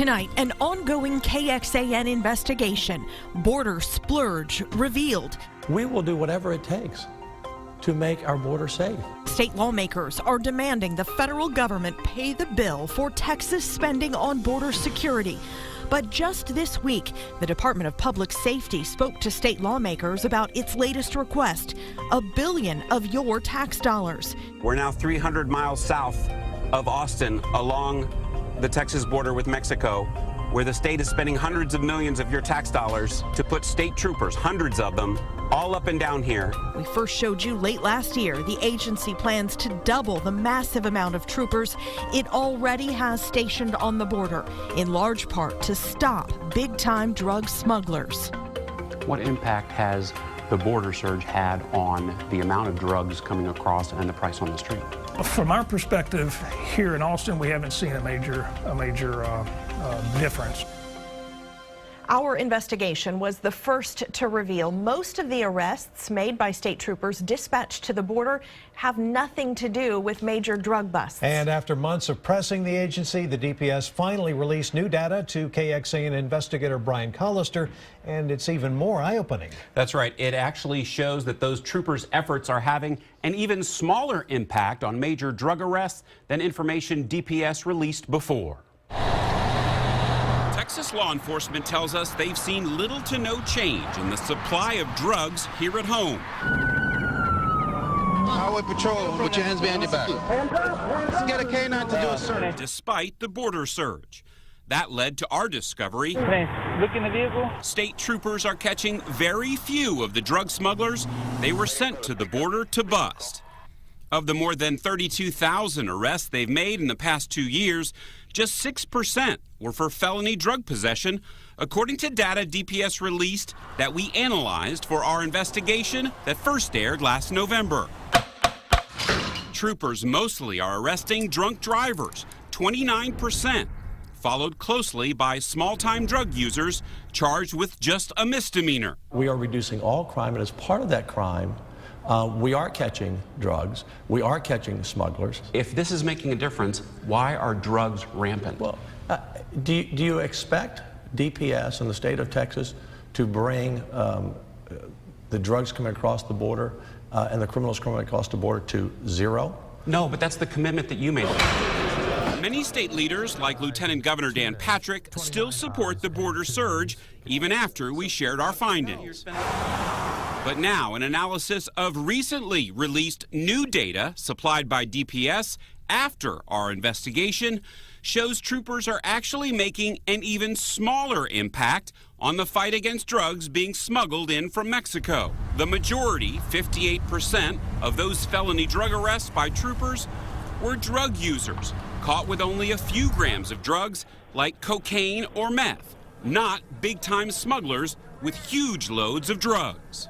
Tonight, an ongoing KXAN investigation. Border splurge revealed. We will do whatever it takes to make our border safe. State lawmakers are demanding the federal government pay the bill for Texas spending on border security. But just this week, the Department of Public Safety spoke to state lawmakers about its latest request, $1 billion of your tax dollars. We're now 300 miles south of Austin along the Texas border with Mexico, where the state is spending hundreds of millions of your tax dollars to put state troopers, hundreds of them, all up and down here. We first showed you late last year the agency plans to double the massive amount of troopers it already has stationed on the border, in large part to stop big-time drug smugglers. What impact has the border surge had on the amount of drugs coming across and the price on the street? From our perspective here in Austin, we haven't seen a major difference. Our investigation was the first to reveal most of the arrests made by state troopers dispatched to the border have nothing to do with major drug busts. And after months of pressing the agency, the DPS finally released new data to KXAN investigator Brian Collister, and it's even more eye-opening. That's right. It actually shows that those troopers' efforts are having an even smaller impact on major drug arrests than information DPS released before. Texas law enforcement tells us they've seen little to no change in the supply of drugs here at home. Highway Patrol, put your hands behind your back. Let's get a K-9 to do a search. Despite the border surge. That led to our discovery. Look in the vehicle. State troopers are catching very few of the drug smugglers they were sent to the border to bust. Of the more than 32,000 arrests they've made in the past 2 years, just 6% were for felony drug possession, according to data DPS released that we analyzed for our investigation that first aired last November. Troopers mostly are arresting drunk drivers, 29%, followed closely by small-time drug users charged with just a misdemeanor. We are reducing all crime, and as part of that crime, we are catching drugs. We are catching smugglers. If this is making a difference, why are drugs rampant? Well, do you expect DPS in the state of Texas to bring the drugs coming across the border and the criminals coming across the border to zero? No, but that's the commitment that you made. Many state leaders, like Lieutenant Governor Dan Patrick, still support the border surge, even after we shared our findings. But now, an analysis of recently released new data supplied by DPS after our investigation shows troopers are actually making an even smaller impact on the fight against drugs being smuggled in from Mexico. The majority, 58%, of those felony drug arrests by troopers were drug users caught with only a few grams of drugs like cocaine or meth, not big-time smugglers with huge loads of drugs.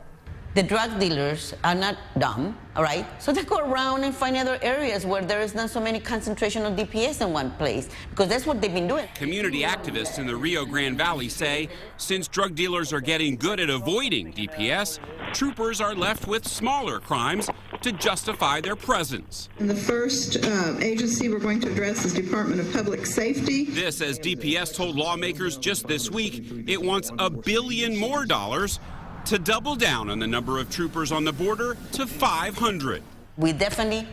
The drug dealers are not dumb, all right? So they go around and find other areas where there is not so many concentration of DPS in one place, because that's what they've been doing. Community activists in the Rio Grande Valley say since drug dealers are getting good at avoiding DPS, troopers are left with smaller crimes to justify their presence. And the first agency we're going to address is Department of Public Safety. This, as DPS told lawmakers just this week, it wants $1 billion more to double down on the number of troopers on the border to 500. We definitely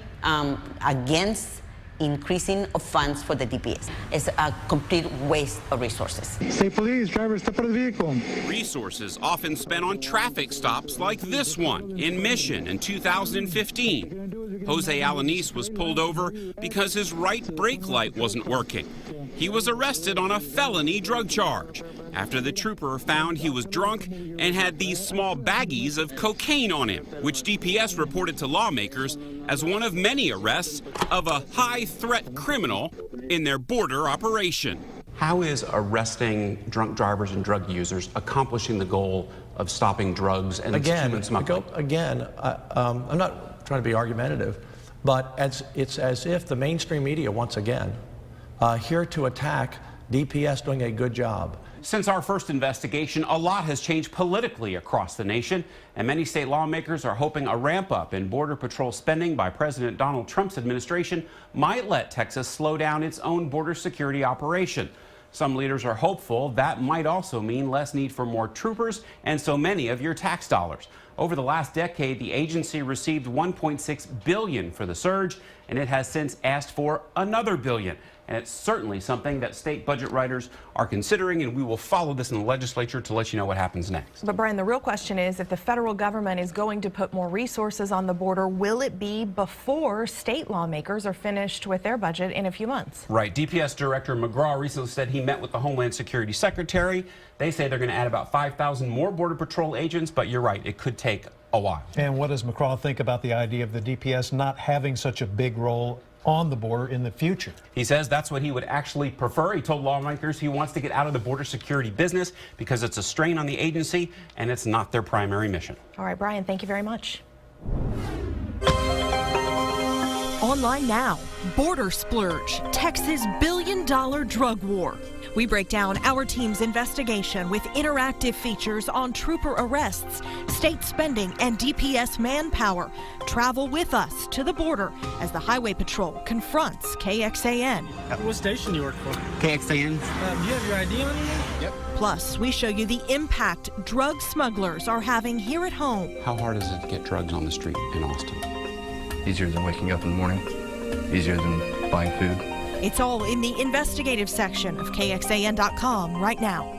against increasing of funds for the DPS. It's a complete waste of resources. State police, driver, step out of the vehicle. Resources often spent on traffic stops like this one in Mission in 2015. Jose Alanis was pulled over because his right brake light wasn't working. He was arrested on a felony drug charge after the trooper found he was drunk and had these small baggies of cocaine on him, which DPS reported to lawmakers as one of many arrests of a high-threat criminal in their border operation. How is arresting drunk drivers and drug users accomplishing the goal of stopping drugs and human smuggling? I'm not trying to be argumentative, but it's as if the mainstream media, once again, here to attack DPS doing a good job. Since our first investigation, a lot has changed politically across the nation, and many state lawmakers are hoping a ramp up in Border Patrol spending by President Donald Trump's administration might let Texas slow down its own border security operation. Some leaders are hopeful that might also mean less need for more troopers and so many of your tax dollars. Over the last decade, the agency received $1.6 billion for the surge, and it has since asked for another billion. And it's certainly something that state budget writers are considering, and we will follow this in the legislature to let you know what happens next. But Brian, the real question is, if the federal government is going to put more resources on the border, will it be before state lawmakers are finished with their budget in a few months? Right. DPS Director McGraw recently said he met with the Homeland Security Secretary. They say they're going to add about 5,000 more Border Patrol agents, but you're right, it could take a while. And what does McGraw think about the idea of the DPS not having such a big role on the border in the future? He says that's what he would actually prefer. He told lawmakers he wants to get out of the border security business because it's a strain on the agency and it's not their primary mission. All right, Brian, thank you very much. Online now, Border Splurge, Texas billion-dollar drug war. We break down our team's investigation with interactive features on trooper arrests, state spending, and DPS manpower. Travel with us to the border as the Highway Patrol confronts KXAN. What station do you work for? KXAN. Do you have your ID on you? Yep. Plus, we show you the impact drug smugglers are having here at home. How hard is it to get drugs on the street in Austin? Easier than waking up in the morning. Easier than buying food. It's all in the investigative section of KXAN.com right now.